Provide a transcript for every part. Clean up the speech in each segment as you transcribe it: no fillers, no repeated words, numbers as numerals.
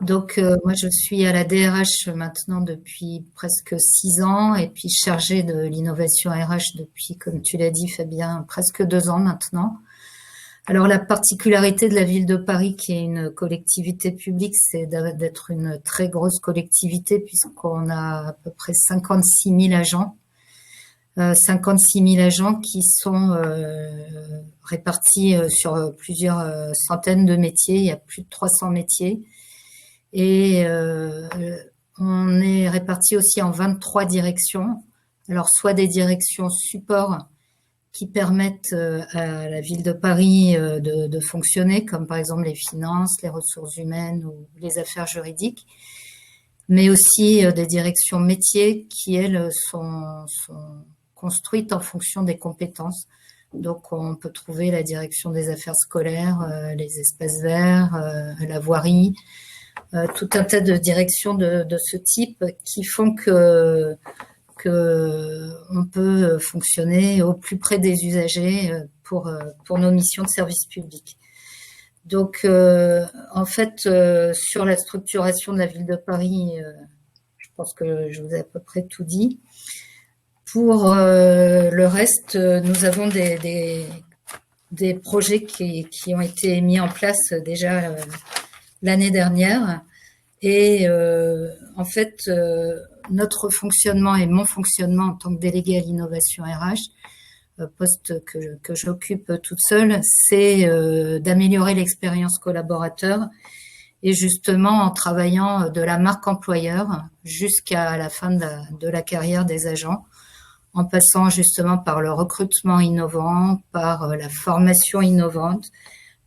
Donc, moi, je suis à la DRH maintenant depuis presque 6 ans et puis chargée de l'innovation RH depuis, comme tu l'as dit, Fabien, presque 2 ans maintenant. Alors, la particularité de la ville de Paris, qui est une collectivité publique, c'est d'être une très grosse collectivité puisqu'on a à peu près 56 000 agents. 56 000 agents qui sont répartis sur plusieurs centaines de métiers. Il y a plus de 300 métiers. Et on est répartis aussi en 23 directions. Alors, soit des directions support qui permettent à la ville de Paris de fonctionner, comme par exemple les finances, les ressources humaines ou les affaires juridiques, mais aussi des directions métiers qui, elles, sont construites en fonction des compétences. Donc, on peut trouver la direction des affaires scolaires, les espaces verts, la voirie, tout un tas de directions de ce type qui font que on peut fonctionner au plus près des usagers pour nos missions de service public. Donc, en fait, sur la structuration de la ville de Paris, je pense que je vous ai à peu près tout dit. Pour le reste, nous avons des projets qui ont été mis en place déjà l'année dernière. Et en fait, notre fonctionnement et mon fonctionnement en tant que déléguée à l'innovation RH, poste que j'occupe toute seule, c'est d'améliorer l'expérience collaborateur et justement en travaillant de la marque employeur jusqu'à la fin de la carrière des agents, en passant justement par le recrutement innovant, par la formation innovante,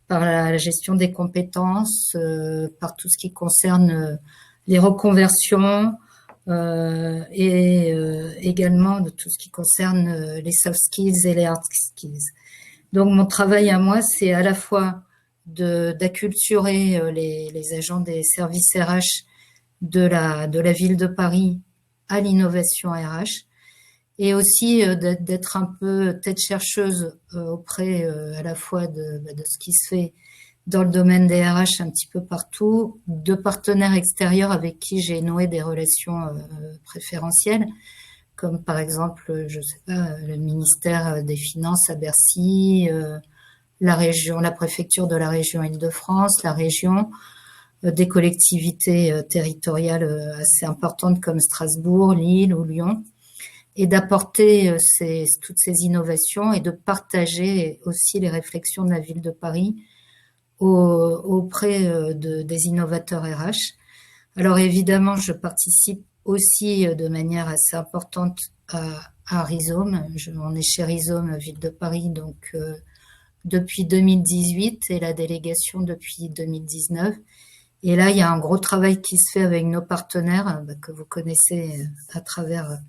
par la gestion des compétences, par tout ce qui concerne les reconversions et également de tout ce qui concerne les soft skills et les hard skills. Donc mon travail à moi, c'est à la fois d'acculturer les agents des services RH de la ville de Paris à l'innovation RH, et aussi d'être un peu tête chercheuse auprès à la fois de ce qui se fait dans le domaine des RH un petit peu partout, de partenaires extérieurs avec qui j'ai noué des relations préférentielles, comme par exemple, je sais pas, le ministère des Finances à Bercy, la région, la préfecture de la région Île-de-France, la région, des collectivités territoriales assez importantes comme Strasbourg, Lille ou Lyon, et d'apporter toutes ces innovations et de partager aussi les réflexions de la ville de Paris auprès des innovateurs RH. Alors évidemment, je participe aussi de manière assez importante à Rhizome. On est chez Rhizome, ville de Paris, donc depuis 2018 et la délégation depuis 2019. Et là, il y a un gros travail qui se fait avec nos partenaires que vous connaissez à travers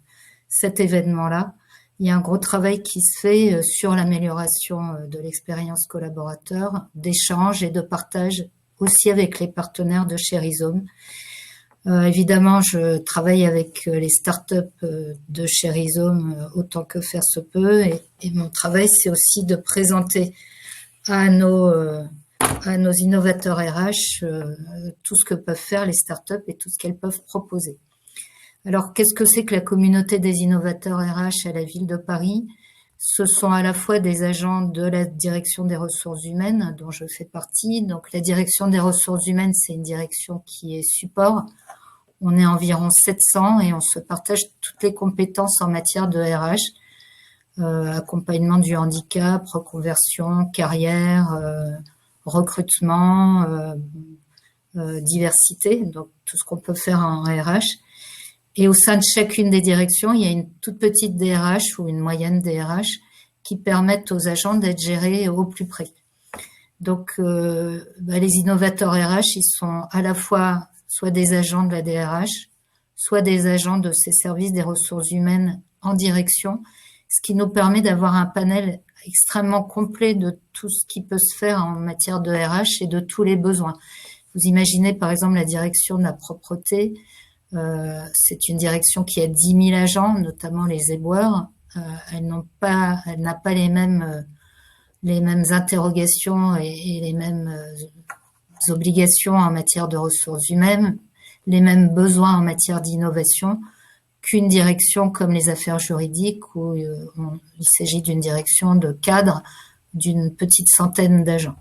cet événement-là. Il y a un gros travail qui se fait sur l'amélioration de l'expérience collaborateur, d'échange et de partage aussi avec les partenaires de chez Rhizome. Évidemment, je travaille avec les startups de chez Rhizome autant que faire se peut, et mon travail, c'est aussi de présenter à nos innovateurs RH tout ce que peuvent faire les startups et tout ce qu'elles peuvent proposer. Alors, qu'est-ce que c'est que la communauté des innovateurs RH à la ville de Paris? Ce sont à la fois des agents de la direction des ressources humaines, dont je fais partie. Donc, la direction des ressources humaines, c'est une direction qui est support. On est environ 700 et on se partage toutes les compétences en matière de RH, accompagnement du handicap, reconversion, carrière, recrutement, diversité, donc tout ce qu'on peut faire en RH. Et au sein de chacune des directions, il y a une toute petite DRH ou une moyenne DRH qui permettent aux agents d'être gérés au plus près. Donc, les innovateurs RH, ils sont à la fois soit des agents de la DRH, soit des agents de ces services des ressources humaines en direction, ce qui nous permet d'avoir un panel extrêmement complet de tout ce qui peut se faire en matière de RH et de tous les besoins. Vous imaginez par exemple la direction de la propreté, c'est une direction qui a 10 000 agents, notamment les éboueurs. Elle n'a pas les mêmes interrogations et les mêmes obligations en matière de ressources humaines, les mêmes besoins en matière d'innovation qu'une direction comme les affaires juridiques où il s'agit d'une direction de cadre d'une petite centaine d'agents.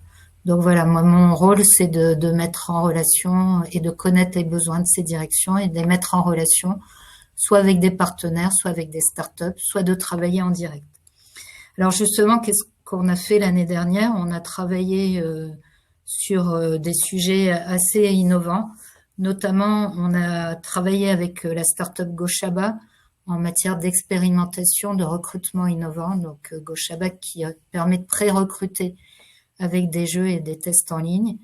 Donc voilà, moi, mon rôle, c'est de mettre en relation et de connaître les besoins de ces directions et de les mettre en relation, soit avec des partenaires, soit avec des startups, soit de travailler en direct. Alors justement, qu'est-ce qu'on a fait l'année dernière? On a travaillé sur des sujets assez innovants. Notamment, on a travaillé avec la startup Goshaba en matière d'expérimentation de recrutement innovant. Donc Goshaba qui permet de pré-recruter avec des jeux et des tests en ligne.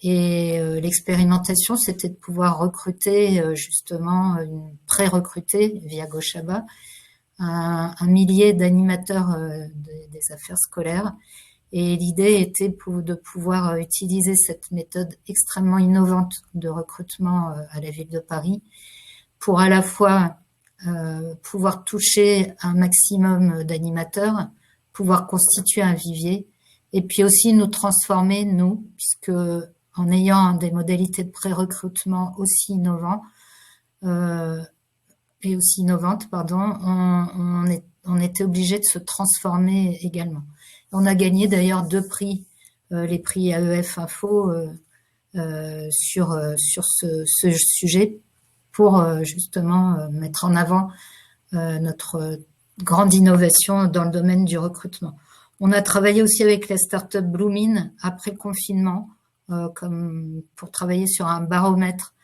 Et l'expérimentation, c'était de pouvoir recruter pré-recruter via Goshaba un millier d'animateurs des affaires scolaires. Et l'idée était de pouvoir utiliser cette méthode extrêmement innovante de recrutement à la ville de Paris pour à la fois pouvoir toucher un maximum d'animateurs, pouvoir constituer un vivier, et puis aussi nous transformer, nous, puisque en ayant des modalités de pré-recrutement aussi innovantes, on était obligé de se transformer également. On a gagné d'ailleurs 2 prix, les prix AEF Info sur ce sujet pour justement mettre en avant notre grande innovation dans le domaine du recrutement. On a travaillé aussi avec la start-up Bloomin après confinement, comme pour travailler sur un baromètre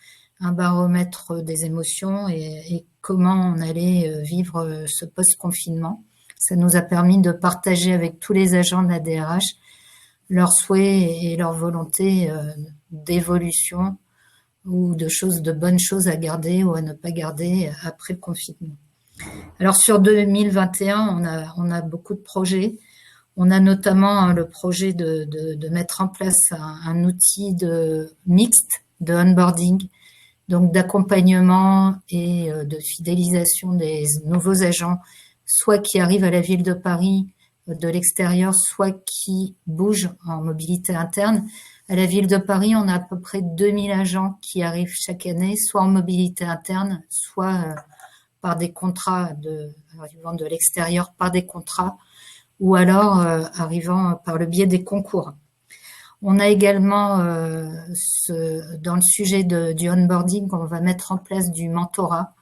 des émotions et comment on allait vivre ce post-confinement. Ça nous a permis de partager avec tous les agents de la DRH leurs souhaits et leur volonté d'évolution ou de bonnes choses à garder ou à ne pas garder après le confinement. Alors sur 2021, on a beaucoup de projets. On a notamment le projet de mettre en place un outil mixte de onboarding, donc d'accompagnement et de fidélisation des nouveaux agents, soit qui arrivent à la ville de Paris de l'extérieur, soit qui bougent en mobilité interne. À la ville de Paris, on a à peu près 2000 agents qui arrivent chaque année, soit en mobilité interne, soit par des contrats arrivant de l'extérieur par des contrats, ou alors arrivant par le biais des concours. On a également, dans le sujet du onboarding, on va mettre en place du mentorat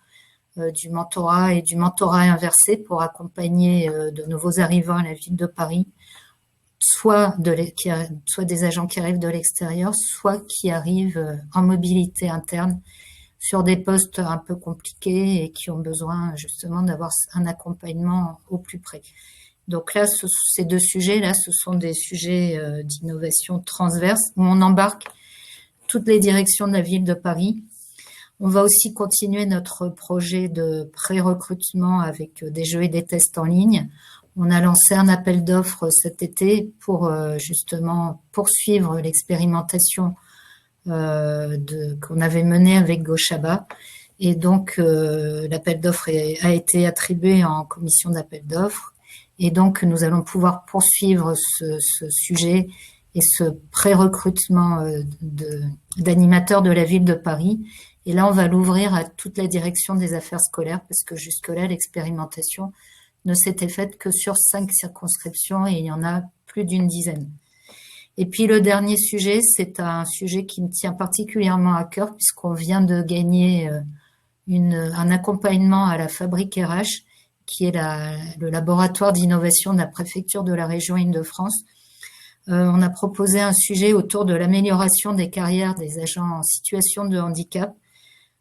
et du mentorat inversé pour accompagner de nouveaux arrivants à la ville de Paris, soit des agents qui arrivent de l'extérieur, soit qui arrivent en mobilité interne sur des postes un peu compliqués et qui ont besoin justement d'avoir un accompagnement au plus près. Donc là, ces 2 sujets-là, ce sont des sujets d'innovation transverse où on embarque toutes les directions de la ville de Paris. On va aussi continuer notre projet de pré-recrutement avec des jeux et des tests en ligne. On a lancé un appel d'offres cet été pour justement poursuivre l'expérimentation qu'on avait menée avec Goshaba. Et donc, l'appel d'offres a été attribué en commission d'appel d'offres. Et donc, nous allons pouvoir poursuivre ce sujet et ce pré-recrutement d'animateurs de la ville de Paris. Et là, on va l'ouvrir à toute la direction des affaires scolaires parce que jusque-là, l'expérimentation ne s'était faite que sur 5 circonscriptions et il y en a plus d'une dizaine. Et puis, le dernier sujet, c'est un sujet qui me tient particulièrement à cœur puisqu'on vient de gagner un accompagnement à la Fabrique RH qui est le laboratoire d'innovation de la préfecture de la région Île-de-France. On a proposé un sujet autour de l'amélioration des carrières des agents en situation de handicap.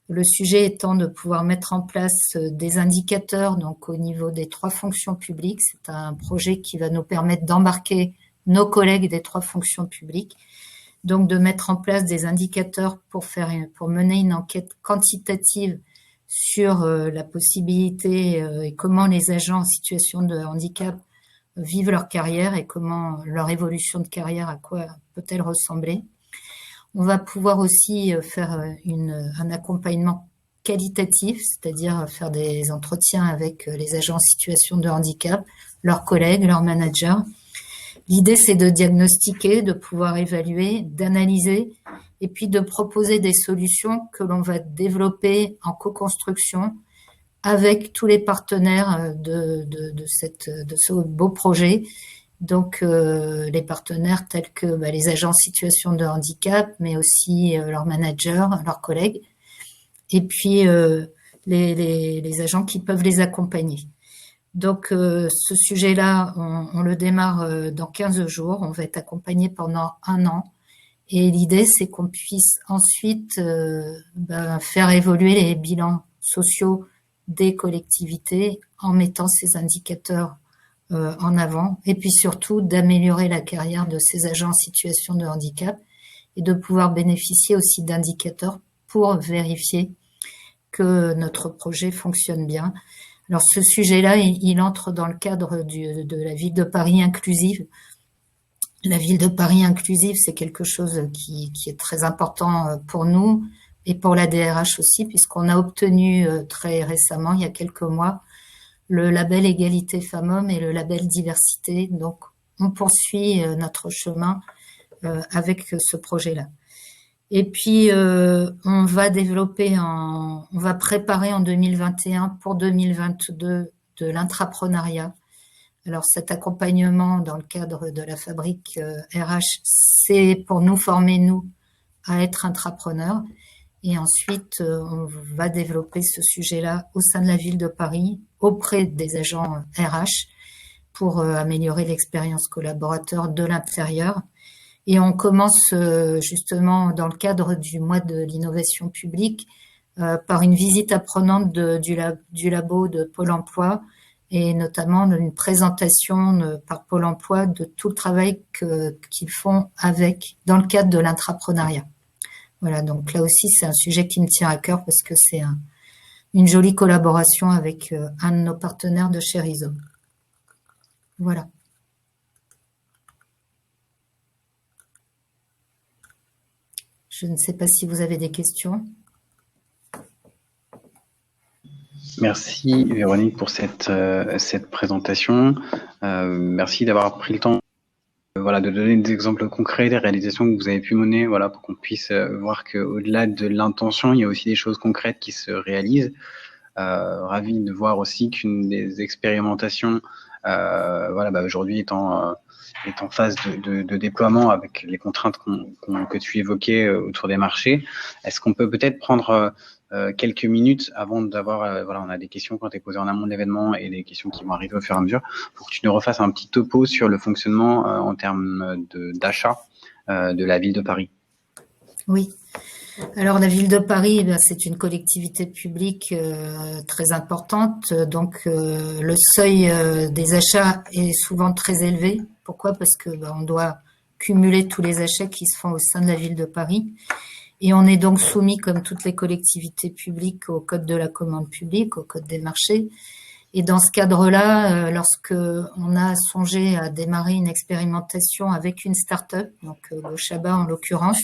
Le sujet étant de pouvoir mettre en place des indicateurs donc au niveau des 3 fonctions publiques. C'est un projet qui va nous permettre d'embarquer nos collègues des 3 fonctions publiques, donc de mettre en place des indicateurs pour mener une enquête quantitative sur la possibilité et comment les agents en situation de handicap vivent leur carrière et comment leur évolution de carrière, à quoi peut-elle ressembler. On va pouvoir aussi faire un accompagnement qualitatif, c'est-à-dire faire des entretiens avec les agents en situation de handicap, leurs collègues, leurs managers, L'idée, c'est de diagnostiquer, de pouvoir évaluer, d'analyser et puis de proposer des solutions que l'on va développer en co-construction avec tous les partenaires de ce beau projet. Donc, les partenaires tels que les agents en situation de handicap, mais aussi leurs managers, leurs collègues, et puis les agents qui peuvent les accompagner. Donc, ce sujet-là, on le démarre dans 15 jours. On va être accompagné pendant 1 an. Et l'idée, c'est qu'on puisse ensuite faire évoluer les bilans sociaux des collectivités en mettant ces indicateurs en avant. Et puis surtout, d'améliorer la carrière de ces agents en situation de handicap et de pouvoir bénéficier aussi d'indicateurs pour vérifier que notre projet fonctionne bien. Alors ce sujet-là, il entre dans le cadre de la ville de Paris inclusive. La ville de Paris inclusive, c'est quelque chose qui est très important pour nous et pour la DRH aussi, puisqu'on a obtenu très récemment, il y a quelques mois, le label égalité femmes-hommes et le label diversité. Donc on poursuit notre chemin avec ce projet-là. Et puis, on va préparer en 2021 pour 2022 de l'intrapreneuriat. Alors, cet accompagnement dans le cadre de la fabrique RH, c'est pour nous former, nous, à être intrapreneurs. Et ensuite, on va développer ce sujet-là au sein de la ville de Paris, auprès des agents RH, pour améliorer l'expérience collaborateur de l'intérieur. Et on commence justement dans le cadre du mois de l'innovation publique par une visite apprenante du labo de Pôle emploi et notamment une présentation par Pôle emploi de tout le travail qu'ils font dans le cadre de l'intrapreneuriat. Voilà, donc là aussi c'est un sujet qui me tient à cœur parce que c'est une jolie collaboration avec un de nos partenaires de chez Rhizome. Voilà. Je ne sais pas si vous avez des questions. Merci Véronique pour cette présentation. Merci d'avoir pris le temps de donner des exemples concrets des réalisations que vous avez pu mener, pour qu'on puisse voir qu'au-delà de l'intention, il y a aussi des choses concrètes qui se réalisent. Ravi de voir aussi qu'une des expérimentations, aujourd'hui est en phase de déploiement avec les contraintes que tu évoquais autour des marchés. Est-ce qu'on peut peut-être prendre quelques minutes avant d'avoir, on a des questions qui ont été posées en amont de l'événement et des questions qui vont arriver au fur et à mesure, pour que tu nous refasses un petit topo sur le fonctionnement en termes d'achat de la ville de Paris. Oui. Alors la ville de Paris, c'est une collectivité publique très importante, donc le seuil des achats est souvent très élevé. Pourquoi ? Parce que on doit cumuler tous les achats qui se font au sein de la ville de Paris. Et on est donc soumis, comme toutes les collectivités publiques, au code de la commande publique, au code des marchés. Et dans ce cadre-là, lorsque on a songé à démarrer une expérimentation avec une start-up, donc Gochaba en l'occurrence,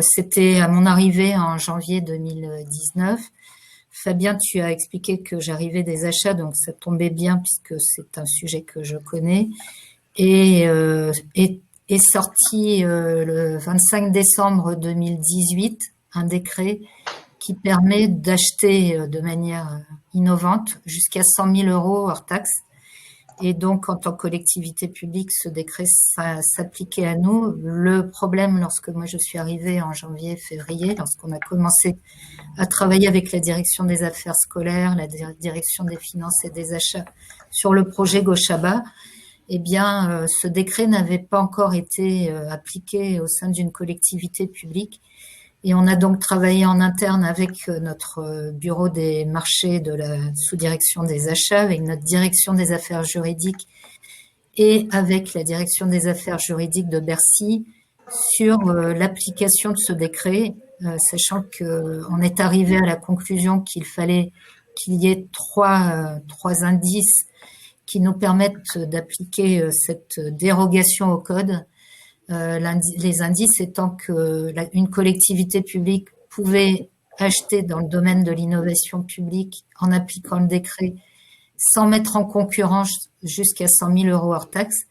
c'était à mon arrivée en janvier 2019. Fabien, tu as expliqué que j'arrivais des achats, donc ça tombait bien puisque c'est un sujet que je connais. Et est sorti le 25 décembre 2018 un décret qui permet d'acheter de manière innovante jusqu'à 100 000 € hors taxe. Et donc, en tant que collectivité publique, ce décret s'appliquait à nous. Le problème, lorsque moi je suis arrivée en janvier-février, lorsqu'on a commencé à travailler avec la direction des affaires scolaires, la direction des finances et des achats sur le projet Gochaba, ce décret n'avait pas encore été appliqué au sein d'une collectivité publique. Et on a donc travaillé en interne avec notre bureau des marchés de la sous-direction des achats, avec notre direction des affaires juridiques et avec la direction des affaires juridiques de Bercy sur l'application de ce décret, sachant qu'on est arrivé à la conclusion qu'il fallait qu'il y ait trois indices qui nous permettent d'appliquer cette dérogation au code. Les indices étant qu'une collectivité publique pouvait acheter dans le domaine de l'innovation publique en appliquant le décret sans mettre en concurrence jusqu'à 100 000 € hors taxe,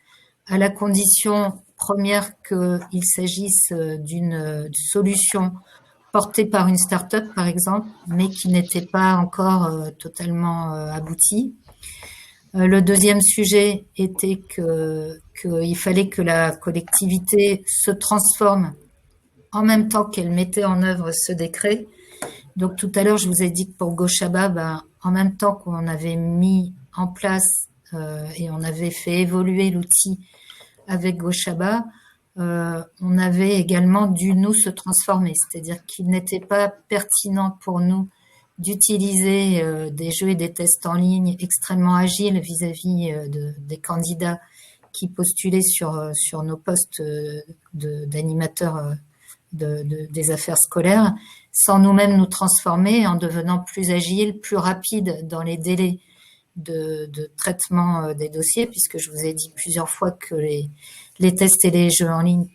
à la condition première qu'il s'agisse d'une solution portée par une start-up, par exemple, mais qui n'était pas encore totalement aboutie. Le deuxième sujet était qu'il fallait que la collectivité se transforme en même temps qu'elle mettait en œuvre ce décret. Donc tout à l'heure, je vous ai dit que pour Gochaba, en même temps qu'on avait mis en place et on avait fait évoluer l'outil avec Gochaba, on avait également dû nous se transformer. C'est-à-dire qu'il n'était pas pertinent pour nous d'utiliser des jeux et des tests en ligne extrêmement agiles vis-à-vis des candidats qui postulaient sur nos postes d'animateurs des affaires scolaires, sans nous-mêmes nous transformer en devenant plus agiles, plus rapides dans les délais de traitement des dossiers, puisque je vous ai dit plusieurs fois que les tests et les jeux en ligne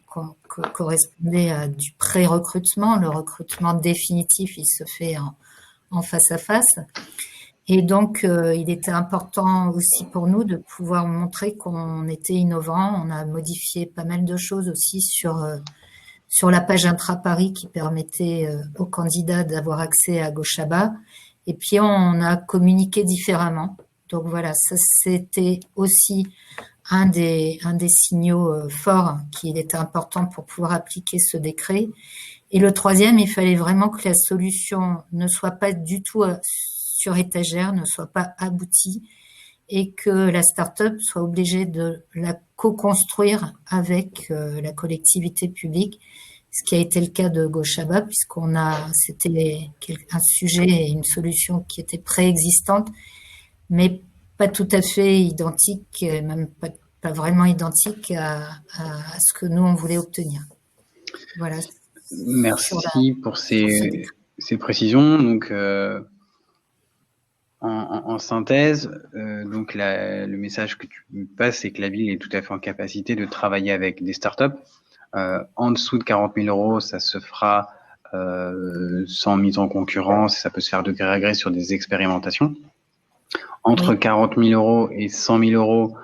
correspondaient à du pré-recrutement. Le recrutement définitif, il se fait en face à face. Et donc, il était important aussi pour nous de pouvoir montrer qu'on était innovant. On a modifié pas mal de choses aussi sur la page intra-Paris qui permettait aux candidats d'avoir accès à Gochaba. Et puis, on a communiqué différemment. Donc voilà, ça c'était aussi un des signaux forts qu'il était important pour pouvoir appliquer ce décret. Et le troisième, il fallait vraiment que la solution ne soit pas du tout sur étagère, ne soit pas aboutie, et que la start-up soit obligée de la co-construire avec la collectivité publique, ce qui a été le cas de Gochaba, c'était un sujet et une solution qui était préexistante, mais pas tout à fait identique, même pas vraiment identique à ce que nous on voulait obtenir. Voilà. Merci pour ces précisions. Donc, en synthèse, donc le message que tu passes, c'est que la ville est tout à fait en capacité de travailler avec des startups. En dessous de 40 000 euros, ça se fera sans mise en concurrence, ça peut se faire de gré à gré sur des expérimentations. Entre 40 000 euros et 100 000 euros,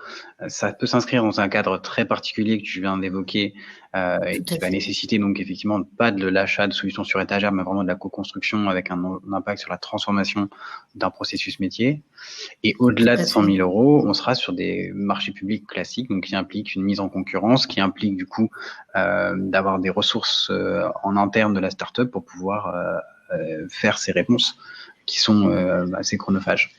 ça peut s'inscrire dans un cadre très particulier que tu viens d'évoquer et qui va nécessiter donc effectivement pas de l'achat de solutions sur étagère, mais vraiment de la co-construction avec un impact sur la transformation d'un processus métier. Et au-delà de 100 000 euros, on sera sur des marchés publics classiques, donc qui impliquent une mise en concurrence, qui implique du coup d'avoir des ressources en interne de la start-up pour pouvoir faire ces réponses qui sont assez chronophages.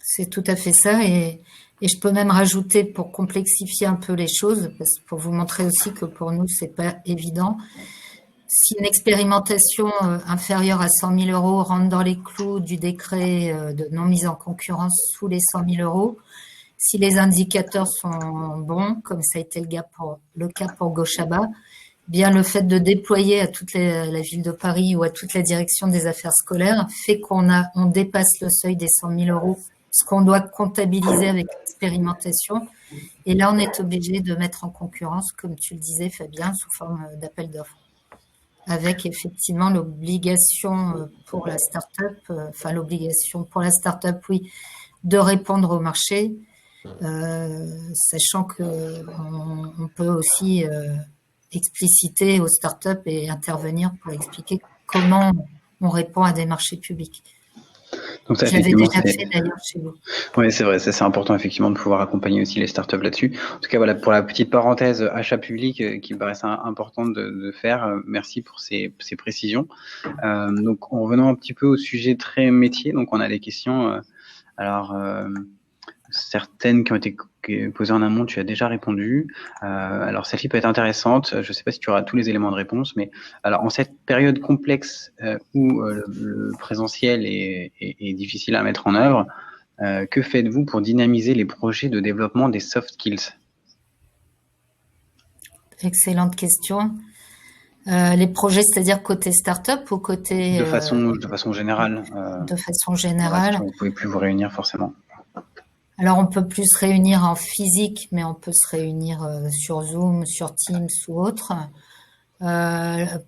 C'est tout à fait ça, et je peux même rajouter, pour complexifier un peu les choses, pour vous montrer aussi que pour nous c'est pas évident. Si une expérimentation inférieure à 100 000 euros rentre dans les clous du décret de non mise en concurrence sous les 100 000 euros, si les indicateurs sont bons, comme ça a été le cas pour Gochaba, bien le fait de déployer à toute la ville de Paris ou à toute la direction des affaires scolaires fait qu'on dépasse le seuil des 100 000 euros, ce qu'on doit comptabiliser avec l'expérimentation. Et là, on est obligé de mettre en concurrence, comme tu le disais, Fabien, sous forme d'appel d'offres, avec effectivement l'obligation pour la start-up, oui, de répondre au marché, sachant qu'on peut aussi expliciter aux start-up et intervenir pour expliquer comment on répond à des marchés publics. Donc ça, j'avais déjà fait d'ailleurs chez vous. Oui, c'est vrai, ça c'est important effectivement de pouvoir accompagner aussi les startups là-dessus. En tout cas, voilà pour la petite parenthèse achat public qui me paraissait important de faire. Merci pour ces précisions. Donc en revenant un petit peu au sujet très métier, donc on a des questions. Certaines qui ont été posées en amont, tu as déjà répondu. Alors celle-ci peut être intéressante. Je ne sais pas si tu auras tous les éléments de réponse, mais alors en cette période complexe où le présentiel est difficile à mettre en œuvre, que faites-vous pour dynamiser les projets de développement des soft skills? Excellente question. Les projets, c'est-à-dire côté start-up ou côté... De façon générale. De façon générale. Vous ne pouvez plus vous réunir forcément. Alors, on peut plus se réunir en physique, mais on peut se réunir sur Zoom, sur Teams ou autre.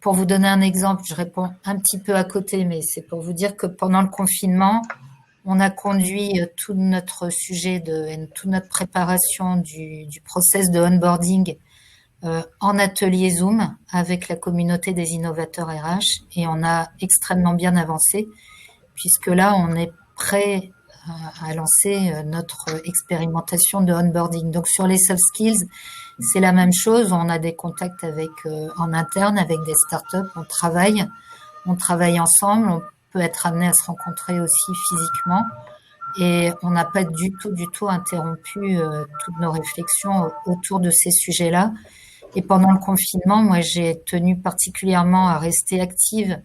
Pour vous donner un exemple, je réponds un petit peu à côté, mais c'est pour vous dire que pendant le confinement, On a conduit tout notre sujet toute notre préparation du process de onboarding en atelier Zoom avec la communauté des innovateurs RH et on a extrêmement bien avancé puisque là, on est prêt à lancer notre expérimentation de onboarding. Donc sur les soft skills, c'est la même chose. On a des contacts en interne avec des startups. On travaille ensemble. On peut être amené à se rencontrer aussi physiquement. Et on n'a pas du tout interrompu toutes nos réflexions autour de ces sujets-là. Et pendant le confinement, moi, j'ai tenu particulièrement à rester active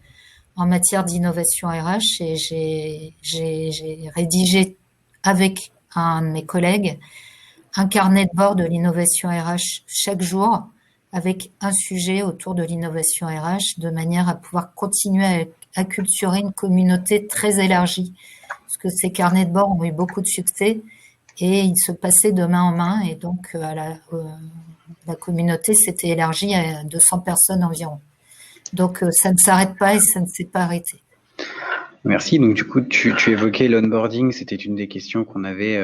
en matière d'innovation RH et j'ai rédigé avec un de mes collègues un carnet de bord de l'innovation RH chaque jour avec un sujet autour de l'innovation RH de manière à pouvoir continuer à acculturer une communauté très élargie. Parce que ces carnets de bord ont eu beaucoup de succès et ils se passaient de main en main et donc la communauté s'était élargie à 200 personnes environ. Donc ça ne s'arrête pas et ça ne s'est pas arrêté. Merci. Donc du coup, tu évoquais l'onboarding, c'était une des questions qu'on avait.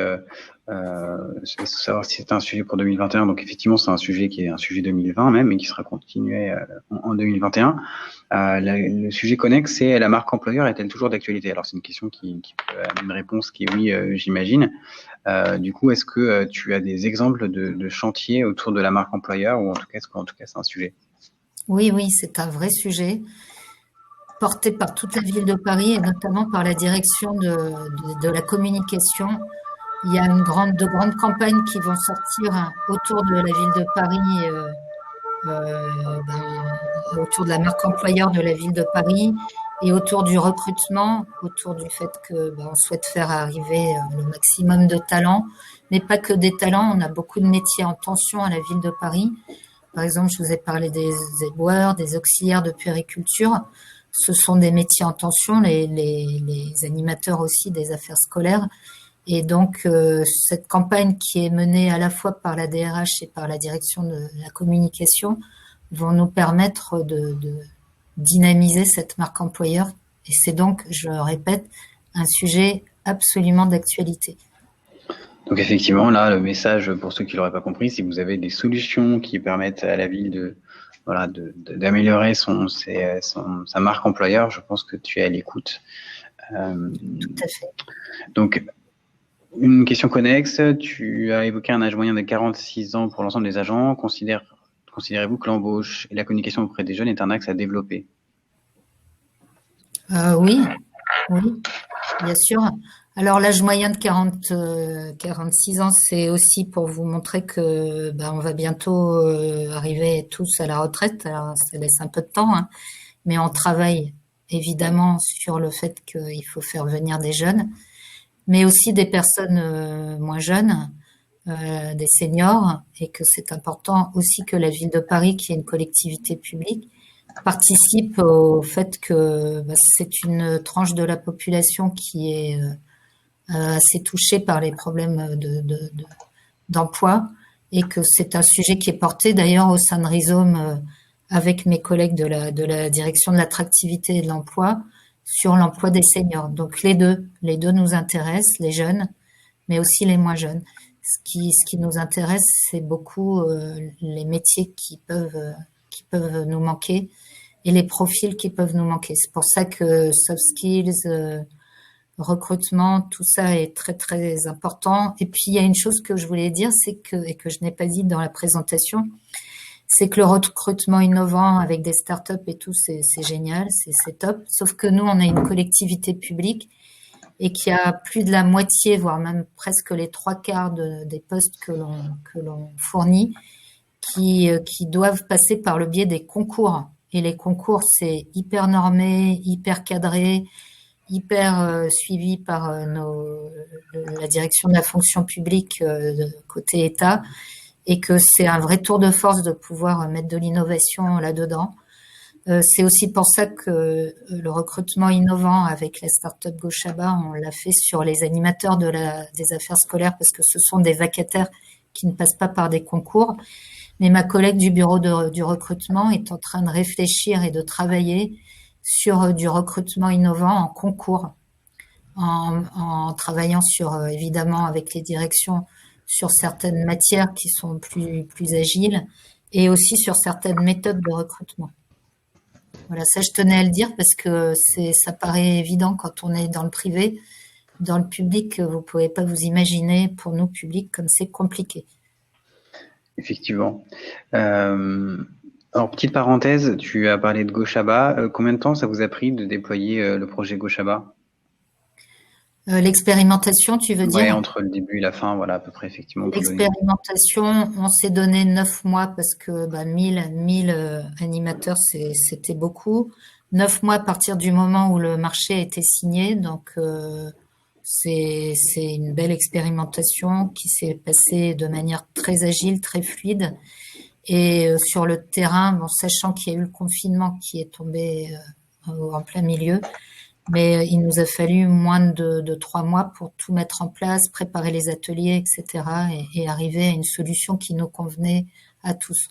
Savoir si c'était un sujet pour 2021. Donc effectivement, c'est un sujet qui est un sujet 2020 même, et qui sera continué en 2021. Le sujet connexe, c'est la marque employeur est-elle toujours d'actualité? Alors c'est une question qui peut avoir une réponse qui est oui, j'imagine. Du coup, est-ce que tu as des exemples de chantiers autour de la marque employeur, ou en tout cas, c'est un sujet? Oui, c'est un vrai sujet porté par toute la ville de Paris et notamment par la direction de la communication. Il y a de grandes campagnes qui vont sortir autour de la ville de Paris, autour de la marque employeur de la ville de Paris et autour du recrutement, autour du fait que on souhaite faire arriver le maximum de talents, mais pas que des talents. On a beaucoup de métiers en tension à la ville de Paris. Par exemple, je vous ai parlé des éboueurs, des auxiliaires de puériculture. Ce sont des métiers en tension, les animateurs aussi des affaires scolaires. Et donc, cette campagne qui est menée à la fois par la DRH et par la direction de la communication vont nous permettre de dynamiser cette marque employeur. Et c'est donc, je le répète, un sujet absolument d'actualité. Donc effectivement, là, le message pour ceux qui l'auraient pas compris, si vous avez des solutions qui permettent à la ville d'améliorer sa marque employeur, je pense que tu es à l'écoute. Tout à fait. Donc, une question connexe, tu as évoqué un âge moyen de 46 ans pour l'ensemble des agents. Considérez-vous que l'embauche et la communication auprès des jeunes est un axe à développer? Oui, bien sûr. Alors l'âge moyen de 46 ans, c'est aussi pour vous montrer que on va bientôt arriver tous à la retraite. Alors ça laisse un peu de temps, hein, mais on travaille évidemment sur le fait qu'il faut faire venir des jeunes, mais aussi des personnes moins jeunes, des seniors, et que c'est important aussi que la ville de Paris, qui est une collectivité publique, participe au fait que c'est une tranche de la population qui est assez touchée par les problèmes d'emploi et que c'est un sujet qui est porté d'ailleurs au sein de Rhizome avec mes collègues de la direction de l'attractivité et de l'emploi sur l'emploi des seniors. Donc les deux nous intéressent, les jeunes, mais aussi les moins jeunes. Ce qui nous intéresse, c'est beaucoup les métiers qui peuvent nous manquer et les profils qui peuvent nous manquer. C'est pour ça que soft skills, recrutement, tout ça est très très important. Et puis il y a une chose que je voulais dire, et que je n'ai pas dit dans la présentation, c'est que le recrutement innovant avec des startups et tout, c'est génial, c'est top. Sauf que nous, on a une collectivité publique et qu'il y a plus de la moitié, voire même presque les 3/4 des postes que l'on fournit qui doivent passer par le biais des concours. Et les concours, c'est hyper normé, hyper cadré, hyper suivi par la direction de la fonction publique côté État, et que c'est un vrai tour de force de pouvoir mettre de l'innovation là-dedans. C'est aussi pour ça que le recrutement innovant avec la start-up Gauchaba, on l'a fait sur les animateurs des affaires scolaires parce que ce sont des vacataires qui ne passent pas par des concours. Mais ma collègue du bureau du recrutement est en train de réfléchir et de travailler sur du recrutement innovant en travaillant évidemment avec les directions sur certaines matières qui sont plus agiles et aussi sur certaines méthodes de recrutement. Voilà, ça je tenais à le dire parce que ça paraît évident quand on est dans le privé. Dans le public, vous pouvez pas vous imaginer, pour nous publics, comme c'est compliqué. Effectivement. Alors, petite parenthèse, tu as parlé de Gochaba. Combien de temps ça vous a pris de déployer le projet Gochaba? L'expérimentation, tu veux Ouais, dire? entre le début et la fin, voilà, à peu près, effectivement, pour donner. L'expérimentation, on s'est donné 9 mois parce que 1000 animateurs, c'était beaucoup. 9 mois à partir du moment où le marché a été signé, donc c'est une belle expérimentation qui s'est passée de manière très agile, très fluide. Et sur le terrain, bon, sachant qu'il y a eu le confinement qui est tombé en plein milieu, mais il nous a fallu moins de 3 mois pour tout mettre en place, préparer les ateliers, etc., et arriver à une solution qui nous convenait à tous.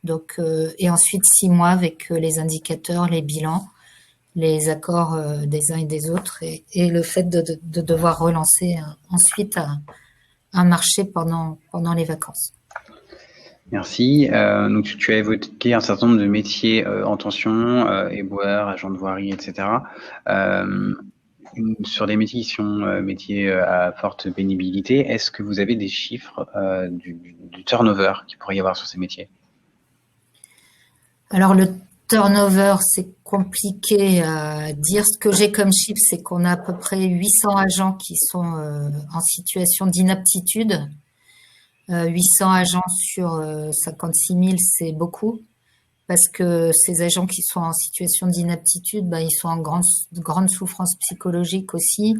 Donc, et ensuite 6 mois avec les indicateurs, les bilans, les accords des uns et des autres, et le fait de devoir relancer ensuite un marché pendant les vacances. Merci. Donc, tu as évoqué un certain nombre de métiers en tension, éboueur, agent de voirie, etc. Sur des métiers qui sont métiers à forte pénibilité, est-ce que vous avez des chiffres du turnover qu'il pourrait y avoir sur ces métiers? Alors le turnover, c'est compliqué à dire. Ce que j'ai comme chiffre, c'est qu'on a à peu près 800 agents qui sont en situation d'inaptitude. 800 agents sur 56 000, c'est beaucoup, parce que ces agents qui sont en situation d'inaptitude, ben, ils sont en grande souffrance psychologique aussi.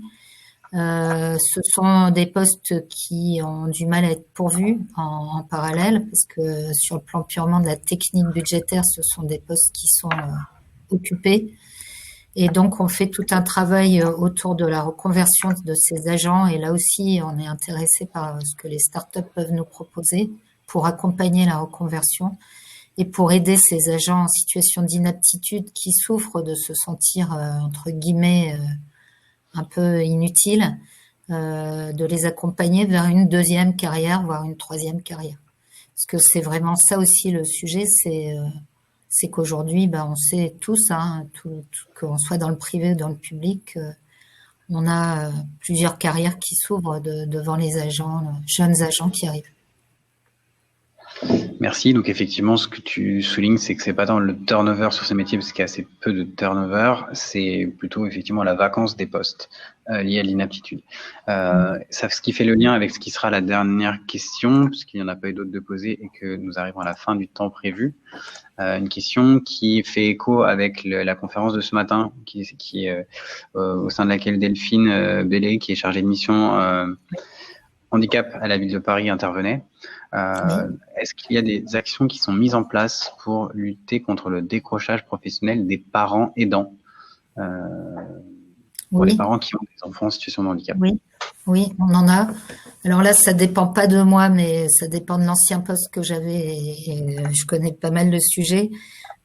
Ce sont des postes qui ont du mal à être pourvus en parallèle, parce que sur le plan purement de la technique budgétaire, ce sont des postes qui sont occupés. Et donc, on fait tout un travail autour de la reconversion de ces agents. Et là aussi, on est intéressé par ce que les startups peuvent nous proposer pour accompagner la reconversion et pour aider ces agents en situation d'inaptitude qui souffrent de se sentir, entre guillemets, un peu inutiles, de les accompagner vers une deuxième carrière, voire une troisième carrière. Parce que c'est vraiment ça aussi le sujet, c'est qu'aujourd'hui, ben, on sait tous, hein, qu'on soit dans le privé ou dans le public, on a plusieurs carrières qui s'ouvrent devant les agents, jeunes agents qui arrivent. Merci. Donc effectivement, ce que tu soulignes, c'est que c'est pas tant le turnover sur ces métiers, parce qu'il y a assez peu de turnover, c'est plutôt effectivement la vacance des postes liée à l'inaptitude. Ce qui fait le lien avec ce qui sera la dernière question, puisqu'il n'y en a pas eu d'autres de poser et que nous arrivons à la fin du temps prévu. Une question qui fait écho avec la conférence de ce matin, qui est au sein de laquelle Delphine Bellé, qui est chargée de mission handicap à la ville de Paris, intervenait. Est-ce qu'il y a des actions qui sont mises en place pour lutter contre le décrochage professionnel des parents aidants, pour les parents qui ont des enfants en situation de handicap? Oui, on en a. Alors là, ça dépend pas de moi, mais ça dépend de l'ancien poste que j'avais et je connais pas mal le sujet.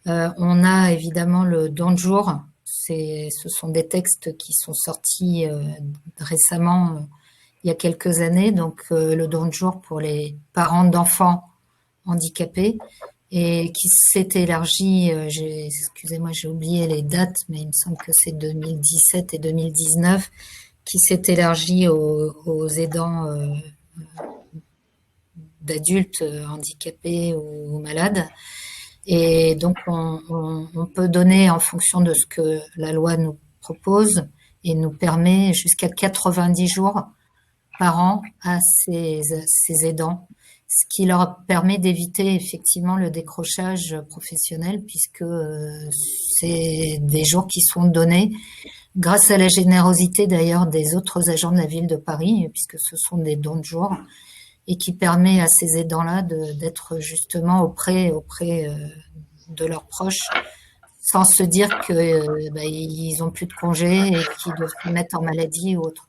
On a évidemment le don de jour. Ce sont des textes qui sont sortis récemment, il y a quelques années. Donc le don de jour pour les parents d'enfants handicapés et qui s'est élargi. Excusez-moi, j'ai oublié les dates, mais il me semble que c'est 2017 et 2019. Qui s'est élargi aux aidants d'adultes handicapés ou malades. Et donc, on peut donner en fonction de ce que la loi nous propose et nous permet jusqu'à 90 jours par an à ces aidants, ce qui leur permet d'éviter effectivement le décrochage professionnel puisque c'est des jours qui sont donnés grâce à la générosité d'ailleurs des autres agents de la ville de Paris, puisque ce sont des dons de jour, et qui permet à ces aidants-là d'être justement auprès de leurs proches, sans se dire qu'ils ont plus de congés et qu'ils doivent se mettre en maladie ou autre.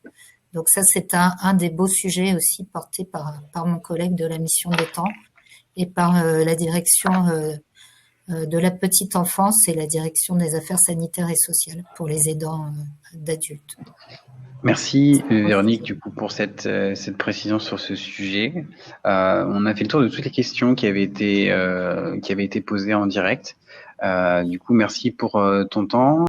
Donc ça, c'est un des beaux sujets aussi portés par mon collègue de la mission des temps et par la direction de la petite enfance et la direction des affaires sanitaires et sociales pour les aidants d'adultes. Merci Véronique du coup pour cette précision sur ce sujet. On a fait le tour de toutes les questions qui avaient été posées en direct. Du coup, merci pour ton temps.